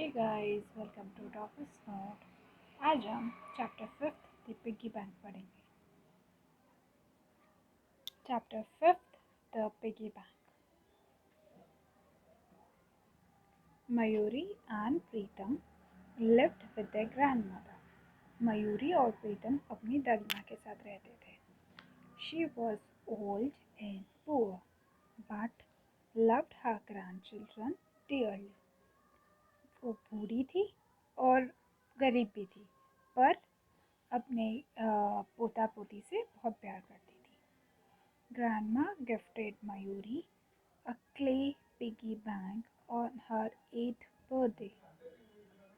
Hey guys, welcome to Toppers Note. आज हम chapter 5 the piggy bank पढ़ेंगे। Chapter 5 the piggy bank. Mayuri and Pritam lived with their grandmother. Mayuri और प्रीतम अपनी दादी माँ के साथ रहते थे। She was old and poor but loved her grandchildren dearly. वो बूढ़ी थी और गरीब भी थी, पर अपने पोता पोती से बहुत प्यार करती थी। Grandma gifted Mayuri a clay piggy bank on her 8th birthday.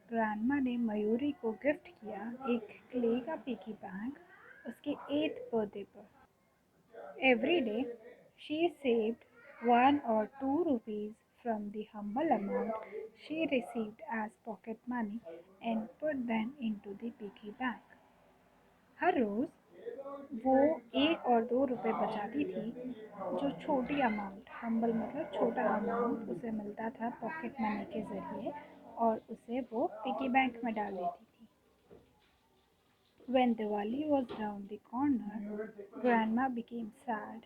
Grandma ने मयूरी को गिफ्ट किया एक क्ले का पिगी बैंक उसके 8th बर्थडे पर। Every day she saved 1 or 2 rupees from the humble amount she received as pocket money and put them into the piggy bank. हर रोज वो 1 और 2 रुपए बचाती थी, जो छोटी अमाउंट, हम्बल मतलब छोटा अमाउंट उसे मिलता था पॉकेट मनी के ज़रिए, और उसे वो पिगी बैंक में डाल देती थी। When Diwali was round the corner, Grandma became sad,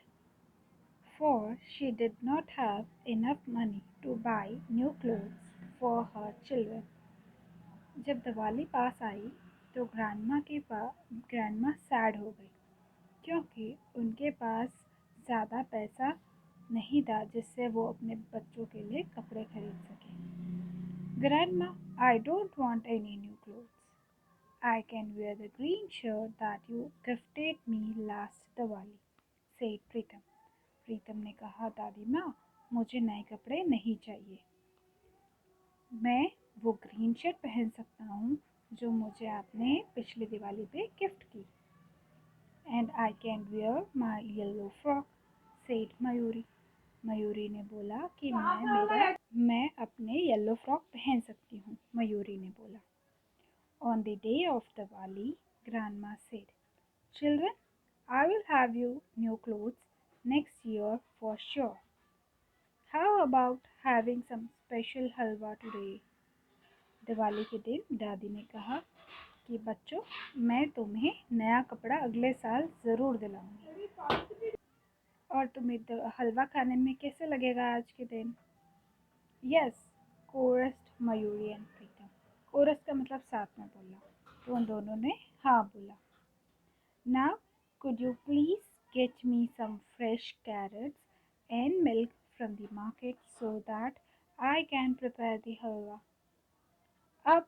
for she did not have enough money to buy new clothes for her children. जब दिवाली पास आई तो ग्रैंडमा सैड हो गई, क्योंकि उनके पास ज़्यादा पैसा नहीं था जिससे वो अपने बच्चों के लिए कपड़े खरीद सकें। Grandma, I don't want any new clothes. I can wear the green shirt that you gifted me last Diwali, said Pritam. प्रीतम ने कहा, दादी माँ, मुझे नए कपड़े नहीं चाहिए। मैं वो ग्रीन शर्ट पहन सकता हूँ जो मुझे आपने पिछली दिवाली पे गिफ्ट की। And I can wear my yellow frock, said Mayuri. Mayuri ने बोला कि मैं अपने येलो फ्रॉक पहन सकती हूँ। मयूरी ने बोला। On the day of Diwali, Grandma said, Children, I will have you new clothes next year for sure. How about having some special halwa today? Diwali के दिन दादी ने कहा कि बच्चों, मैं तुम्हें नया कपड़ा अगले साल ज़रूर दिलाऊंगी। और तुम्हें हलवा खाने में कैसे लगेगा आज के दिन? Yes, chorused Mayuri and Pritam. Chorus का मतलब साथ में बोलना, तो उन दोनों ने हाँ बोला। Now, could you please get me some fresh carrots and milk from the market so that I can prepare the halwa? अब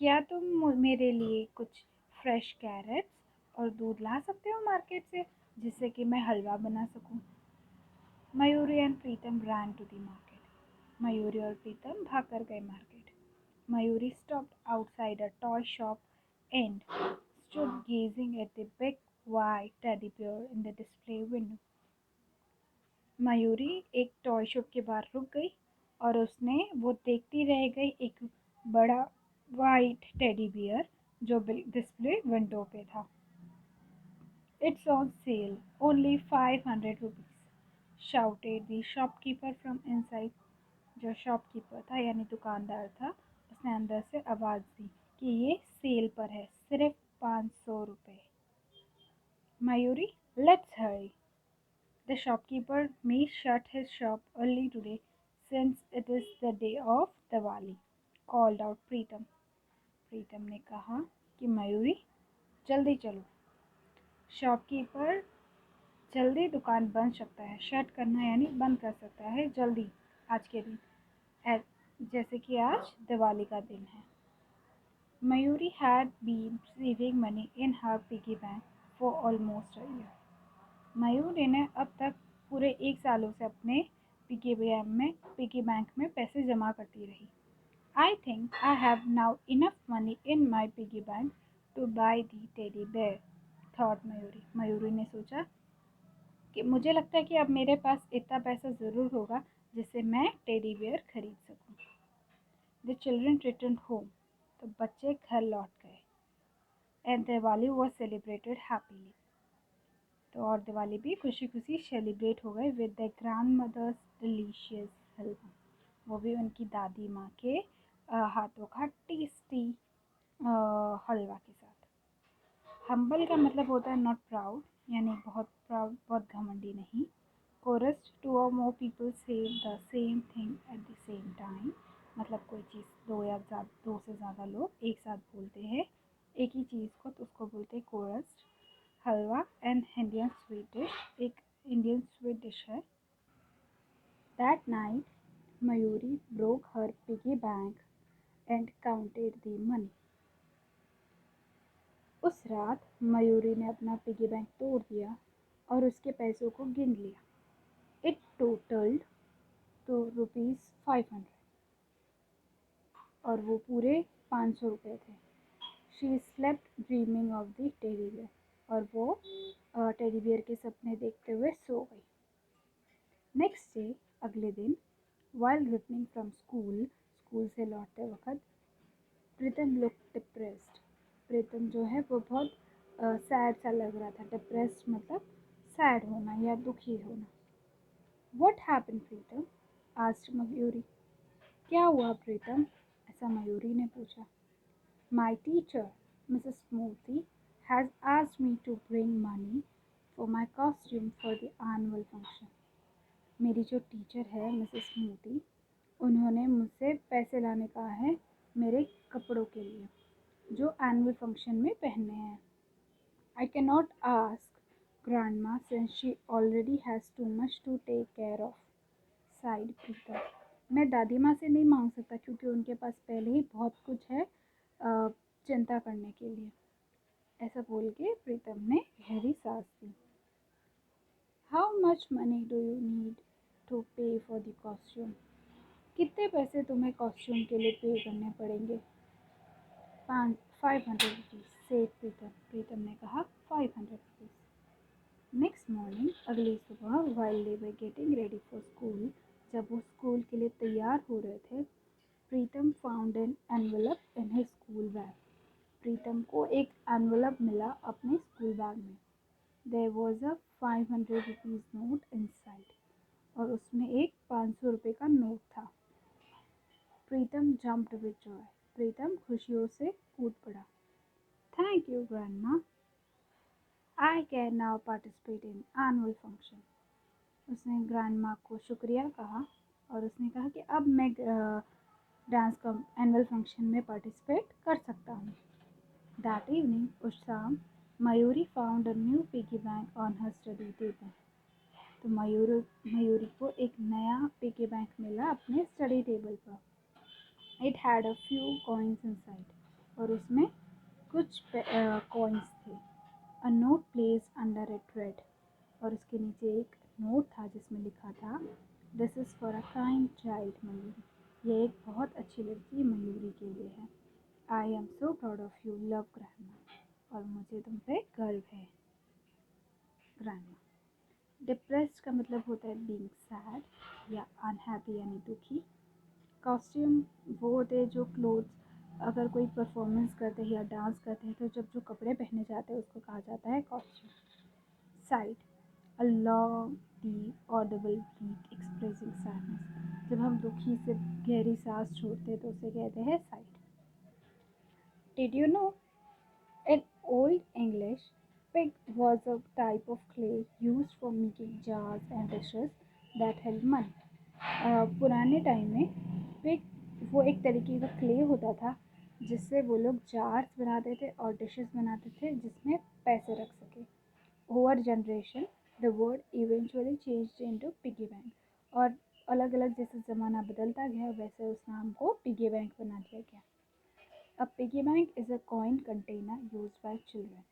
क्या तुम मेरे लिए कुछ फ्रेश कैरेट्स और दूध ला सकते हो मार्केट से, जिससे कि मैं हलवा बना सकूं? Mayuri and Pritam ran to the market. Mayuri और प्रीतम भाग कर गए market. Mayuri stopped outside a toy shop and stood gazing at the big white teddy bear in the display window. Mayuri एक टॉय शॉप के बाहर रुक गई और उसने वो देखती रह गई एक बड़ा वाइट टेडी बियर जो डिस्प्ले विंडो पे था। It's on sale, only 500 rupees, shouted the shopkeeper from inside. जो शॉपकीपर था यानी दुकानदार था, उसने अंदर से आवाज़ दी कि ये सेल पर है, सिर्फ 500 रुपये। Mayuri, let's hurry. The shopkeeper may shut his shop early today since it is the day of Diwali, called out Pritam. प्रीतम ने कहा कि मयूरी, जल्दी चलो। शॉपकीपर जल्दी दुकान बंद सकता है, शट करना यानी बंद कर सकता है जल्दी आज के दिन, जैसे कि आज दिवाली का दिन है। Mayuri had been saving money in her piggy bank for almost a year. Mayuri ने अब तक पूरे 1 सालों से अपने पिगी बैंक में पैसे जमा करती रही। I think I have now enough money in my piggy bank to buy the teddy bear, thought Mayuri. Mayuri ने सोचा कि मुझे लगता है कि अब मेरे पास इतना पैसा ज़रूर होगा जिससे मैं टेडी बियर खरीद सकूं। The children returned home. तो बच्चे घर लौट गए। And Diwali was celebrated happily. तो और दिवाली भी खुशी खुशी सेलिब्रेट हो गए with the grandmother's delicious halwa, वो भी उनकी दादी माँ के हाथों का टेस्टी हलवा के साथ। हम्बल का मतलब होता है नॉट प्राउड, यानी बहुत प्राउड, बहुत घमंडी नहीं। कोरस, टू और मोर पीपल से the same thing at the same time, मतलब कोई चीज़ दो से ज़्यादा लोग एक साथ बोलते हैं एक ही चीज़ को, तो उसको बोलते हैं chorus. Halwa and Indian sweet dish, एक इंडियन स्वीट डिश है। That night Mayuri broke her piggy bank and counted the money. उस रात मयूरी ने अपना पिगी बैंक तोड़ दिया और उसके पैसों को गिन लिया। इट टोटल्ड तो ₹500, और वो पूरे 500 रुपये थे। She slept dreaming of the teddy bear, और वो टेडी बियर के सपने देखते हुए सो गई। नेक्स्ट डे, अगले दिन, while returning from school, school से लौटते वक्त, प्रीतम लुक डिप्रेस्ड। प्रीतम जो है वो बहुत सैड सा लग रहा था। डिप्रेस्ड मतलब सैड होना या दुखी होना। What happened Pritam? Asked Mayuri. क्या हुआ प्रीतम? ऐसा मयूरी ने पूछा। My teacher Mrs Smoothy has asked me to bring money for my costume for the annual function. मेरी जो टीचर है मिसेस स्मूथी, उन्होंने मुझसे पैसे लाने कहा है मेरे कपड़ों के लिए जो एनुअल फंक्शन में पहनने हैं। I cannot ask grandma since she already has too much to take care of, sighed प्रीतम। मैं दादी माँ से नहीं मांग सकता क्योंकि उनके पास पहले ही बहुत कुछ है चिंता करने के लिए। ऐसा बोल के प्रीतम ने गहरी सांस ली। How much money do you need to pay for the costume? कितने पैसे तुम्हें कॉस्ट्यूम के लिए पे करने पड़ेंगे? 500 रुपीज़, सेठ प्रीतम। प्रीतम ने कहा 500 रुपीज़। नेक्स्ट मॉर्निंग, अगली सुबह, while they were getting ready for school, जब वो स्कूल के लिए तैयार हो रहे थे, Pritam found an envelope in his school bag. Pritam को एक एनवेलप मिला अपने स्कूल बैग में। There was a 500 rupees note inside, और उसमें एक 500 रुपये का नोट था। Pritam jumped with joy. Pritam खुशियों से कूद पड़ा। Thank you grandma, I can now participate in annual function. उसने ग्रैंडमा को शुक्रिया कहा और उसने कहा कि अब मैं डांस का एनुअल फंक्शन में पार्टिसिपेट कर सकता हूँ। दैट इवनिंग, उस शाम, Mayuri found a new piggy bank on her study table. तो मयूरी को एक नया पिगी बैंक मिला अपने स्टडी टेबल पर। It had a few coins inside, और उसमें कुछ कॉइन्स थे। A note placed under it red, और उसके नीचे एक नोट था जिसमें लिखा था, this is for a kind child Mayuri. ये एक बहुत अच्छी लड़की मयूरी के लिए है। I am so proud of you, love grandma. और मुझे तुम पे गर्व है, ग्रैंडमा। डिप्रेस्ड का मतलब होता है बीइंग सैड या अनहैप्पी, यानी दुखी। कॉस्ट्यूम वो होते हैं जो क्लोथ्स, अगर कोई परफॉर्मेंस करते हैं या डांस करते हैं तो जब जो कपड़े पहने जाते हैं उसको कहा जाता है costume. Sigh, a long deep audible breath expressing sadness, जब हम दुखी से गहरी सांस छोड़ते हैं तो उसे कहते हैं side. Did you know, in Old English, pig was a type of clay used for making jars and dishes that held money. पुराने टाइम में पिग वो एक तरीके का क्ले होता था जिससे वो लोग जार्स बनाते थे और डिशेस बनाते थे जिसमें पैसे रख सके। Over generation, the word eventually changed into piggy bank, और अलग अलग जैसे ज़माना बदलता गया वैसे उस नाम को पिगी बैंक बना दिया गया। A piggy bank is a coin container used by children.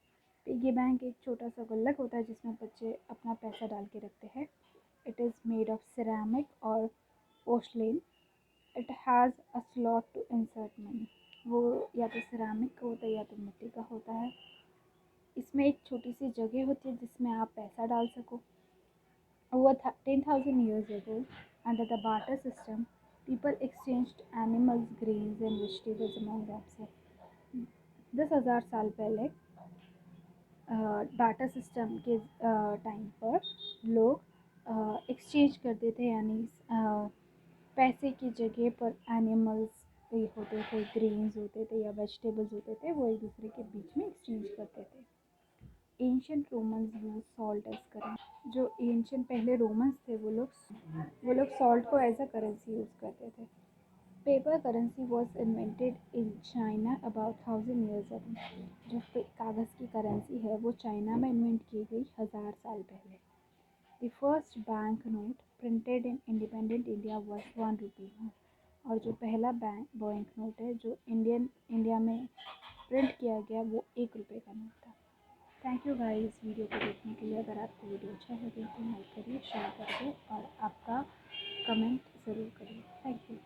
Piggy bank एक छोटा सा गुल्लक होता है जिसमें बच्चे अपना पैसा डाल के रखते हैं। It is made of ceramic और porcelain. It has a slot to insert money. वो या तो सिरेमिक का होता है या तो मिट्टी का होता है। इसमें एक छोटी सी जगह होती है जिसमें आप पैसा डाल सको। Over 10,000 years ago, under the barter system, people exchanged animals, grains and vegetables among themselves. 10,000 साल पहले बाटर सिस्टम के टाइम पर लोग एक्सचेंज करते थे, यानी पैसे की जगह पर एनिमल्स, ये होते थे, ग्रेन्स होते थे या वेजिटेबल्स होते थे, वो एक दूसरे के बीच में एक्सचेंज करते थे। Ancient Romans use salt as currency. जो एंशियंट पहले रोमन्स थे वो लोग सॉल्ट को एज अ करेंसी यूज़ करते थे। Paper currency was invented in China about 1000 years ago। जो कागज़ की करेंसी है वो चाइना में इन्वेंट की गई 1000 साल पहले। The first bank note printed in independent India was 1 rupee note. और जो पहला बैंक नोट है जो इंडिया में प्रिंट किया गया वो 1 रुपये का नोट था। थैंक यू गाइस वीडियो को देखने के लिए। अगर आपको वीडियो अच्छा लगे तो लाइक करिए, शेयर करिए और आपका कमेंट ज़रूर करिए। Thank you.